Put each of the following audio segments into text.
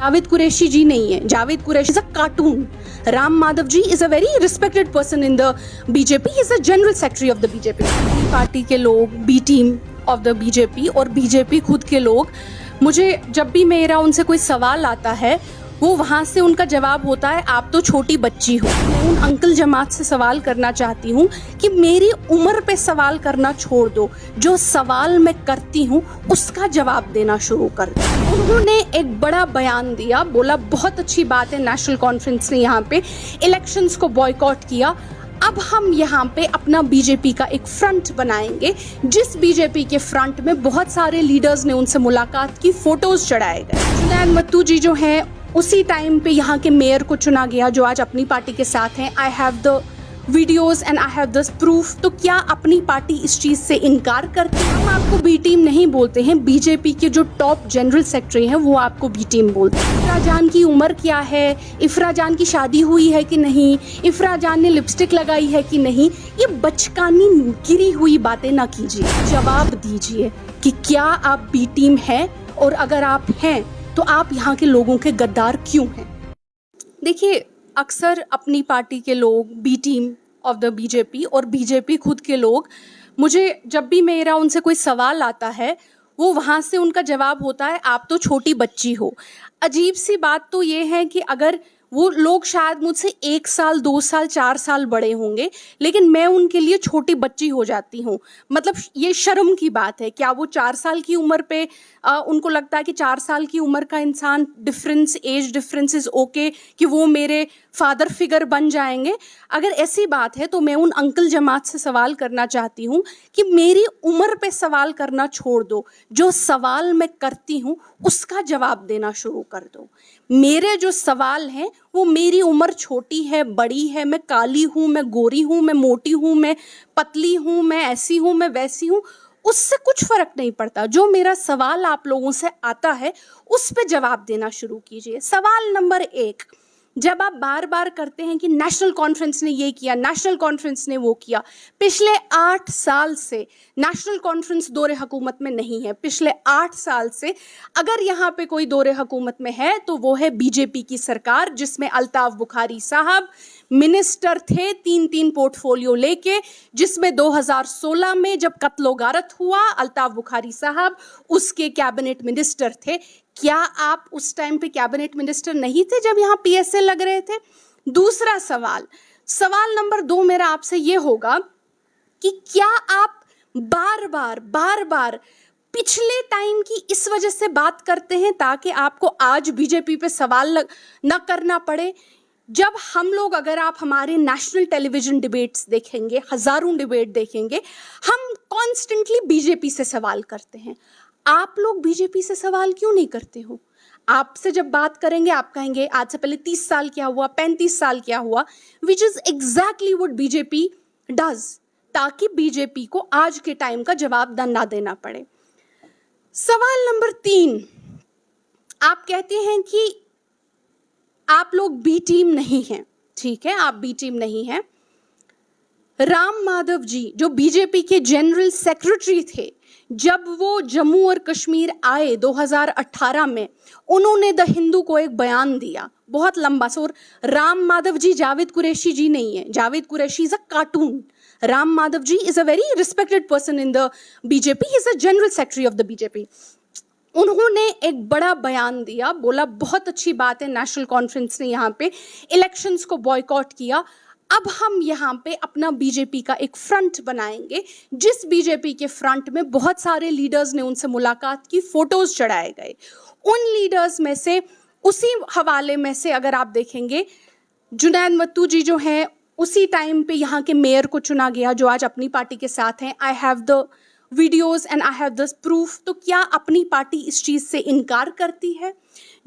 जावेद कुरैशी जी नहीं है, Javed Qureshi is a cartoon. Ram Madhav ji is a very respected person in the BJP. He is a general secretary of the BJP. Party के लोग, B team of the BJP और BJP खुद के लोग, मुझे जब भी मेरा उनसे कोई सवाल आता है वो वहाँ से उनका जवाब होता है आप तो छोटी बच्ची हो. मैं उन अंकल जमात से सवाल करना चाहती हूँ कि मेरी उम्र पे सवाल करना छोड़ दो, जो सवाल मैं करती हूँ उसका जवाब देना शुरू कर दो. उन्होंने एक बड़ा बयान दिया, बोला बहुत अच्छी बात है नेशनल कॉन्फ्रेंस ने यहाँ पे इलेक्शंस को बॉयकॉट किया, अब हम यहाँ पे अपना बीजेपी का एक फ्रंट बनाएंगे. जिस बीजेपी के फ्रंट में बहुत सारे लीडर्स ने उनसे मुलाकात की, फोटोज चढ़ाए गए. जुनैद मत्तू जी जो हैं उसी टाइम पे यहाँ के मेयर को चुना गया जो आज अपनी पार्टी के साथ हैं. I have the videos and I have the proof. तो क्या अपनी पार्टी इस चीज से इनकार करती है? हम आपको बी टीम नहीं बोलते हैं, बीजेपी के जो टॉप जनरल सेक्रेटरी हैं वो आपको बी टीम बोलते हैं. इफ्रा जान की उम्र क्या है, इफ्रा जान की शादी हुई है कि नहीं, इफ्रा जान ने लिपस्टिक लगाई है कि नहीं, ये बचकानी गिरी हुई बातें ना कीजिए. जवाब दीजिए कि क्या आप बी टीम हैं, और अगर आप हैं तो आप यहाँ के लोगों के गद्दार क्यों हैं? देखिए, अक्सर अपनी पार्टी के लोग, B team of the BJP और बीजेपी खुद के लोग, मुझे जब भी मेरा उनसे कोई सवाल आता है वो वहाँ से उनका जवाब होता है आप तो छोटी बच्ची हो. अजीब सी बात तो ये है कि अगर वो लोग शायद मुझसे 1 साल 2 साल 4 साल बड़े होंगे, लेकिन मैं उनके लिए छोटी बच्ची हो जाती हूँ. मतलब ये शर्म की बात है. क्या वो 4 साल की उम्र पे उनको लगता है कि 4 साल की उम्र का इंसान, difference, age difference is okay, कि वो मेरे फादर फिगर बन जाएंगे? अगर ऐसी बात है तो मैं उन अंकल जमात से सवाल करना चाहती हूँ कि मेरी उम्र पे सवाल करना छोड़ दो, जो सवाल मैं करती हूँ उसका जवाब देना शुरू कर दो. मेरे जो सवाल हैं वो मेरी उम्र छोटी है, बड़ी है, मैं काली हूँ, मैं गोरी हूँ, मैं मोटी हूँ, मैं पतली हूँ, मैं ऐसी हूँ, मैं वैसी हूँ, उससे कुछ फर्क नहीं पड़ता. जो मेरा सवाल आप लोगों से आता है उस पे जवाब देना शुरू कीजिए. सवाल नंबर 1, जब आप बार बार करते हैं कि नेशनल कॉन्फ्रेंस ने ये किया, नेशनल कॉन्फ्रेंस ने वो किया, पिछले 8 साल से नेशनल कॉन्फ्रेंस दौरे हुकूमत में नहीं है. पिछले 8 साल से अगर यहाँ पे कोई दौरे हुकूमत में है तो वो है बीजेपी की सरकार, जिसमें अल्ताफ बुखारी साहब मिनिस्टर थे 3-3 पोर्टफोलियो लेके, जिसमें 2016 में जब कत्लो गारत हुआ अल्ताफ बुखारी साहब उसके कैबिनेट मिनिस्टर थे. क्या आप उस टाइम पे कैबिनेट मिनिस्टर नहीं थे जब यहाँ पीएसए लग रहे थे? दूसरा सवाल, सवाल नंबर 2 मेरा आपसे ये होगा कि क्या आप बार बार पिछले टाइम की इस वजह से बात करते हैं ताकि आपको आज बीजेपी पे सवाल न करना पड़े? जब हम लोग, अगर आप हमारे नेशनल टेलीविजन डिबेट्स देखेंगे, हजारों डिबेट देखेंगे, हम कॉन्स्टेंटली बीजेपी से सवाल करते हैं. आप लोग बीजेपी से सवाल क्यों नहीं करते हो? आपसे जब बात करेंगे आप कहेंगे आज से पहले 30 साल क्या हुआ, 35 साल क्या हुआ, which is exactly what BJP does, ताकि बीजेपी को आज के टाइम का जवाब ना देना पड़े. सवाल नंबर 3, आप कहते हैं कि आप लोग बी टीम नहीं हैं. ठीक है, आप बी टीम नहीं हैं. राम माधव जी जो बीजेपी के जनरल सेक्रेटरी थे, जब वो जम्मू और कश्मीर आए 2018 में, उन्होंने द हिंदू को एक बयान दिया बहुत लंबा सा. और राम माधव जी जावेद कुरैशी जी नहीं है, Javed Qureshi is a cartoon. Ram Madhav ji is a very respected person in the BJP. He is a general secretary of the BJP. उन्होंने एक बड़ा बयान दिया, बोला बहुत अच्छी बात है नेशनल कॉन्फ्रेंस ने यहाँ पे इलेक्शंस को बॉयकॉट किया, अब हम यहाँ पे अपना बीजेपी का एक फ्रंट बनाएंगे. जिस बीजेपी के फ्रंट में बहुत सारे लीडर्स ने उनसे मुलाकात की, फोटोज चढ़ाए गए. उन लीडर्स में से, उसी हवाले में से अगर आप देखेंगे, जुनैद मत्तू जी जो हैं उसी टाइम पे यहाँ के मेयर को चुना गया जो आज अपनी पार्टी के साथ हैं. I have the videos and I have the proof. तो क्या अपनी पार्टी इस चीज से इनकार करती है?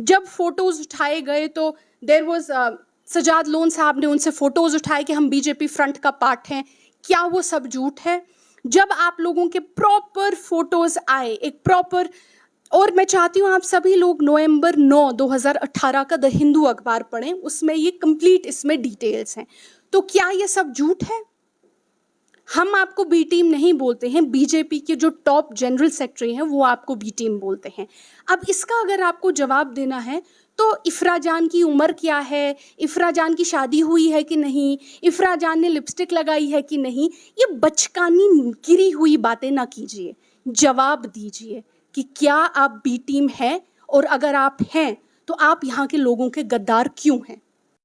जब फोटोज उठाए गए तो देयर वाज सजाद लोन साहब ने उनसे फोटोज उठाए कि हम बीजेपी फ्रंट का पार्ट हैं. क्या वो सब झूठ है? जब आप लोगों के प्रॉपर फोटोज आए, एक प्रॉपर, और मैं चाहती हूँ आप सभी लोग नवंबर 9 2018 का द हिंदू अखबार पढ़ें, उसमें ये कंप्लीट इसमें डिटेल्स हैं. तो क्या ये सब झूठ है? हम आपको बी टीम नहीं बोलते हैं, बीजेपी के जो टॉप जनरल सेक्रेटरी हैं वो आपको बी टीम बोलते हैं. अब इसका अगर आपको जवाब देना है तो इफ़रा जान की उम्र क्या है, इफ़रा जान की शादी हुई है कि नहीं, इफ़रा जान ने लिपस्टिक लगाई है कि नहीं, ये बचकानी गिरी हुई बातें ना कीजिए। जवाब दीजिए कि क्या आप बी टीम हैं, और अगर आप हैं तो आप यहाँ के लोगों के गद्दार क्यों हैं।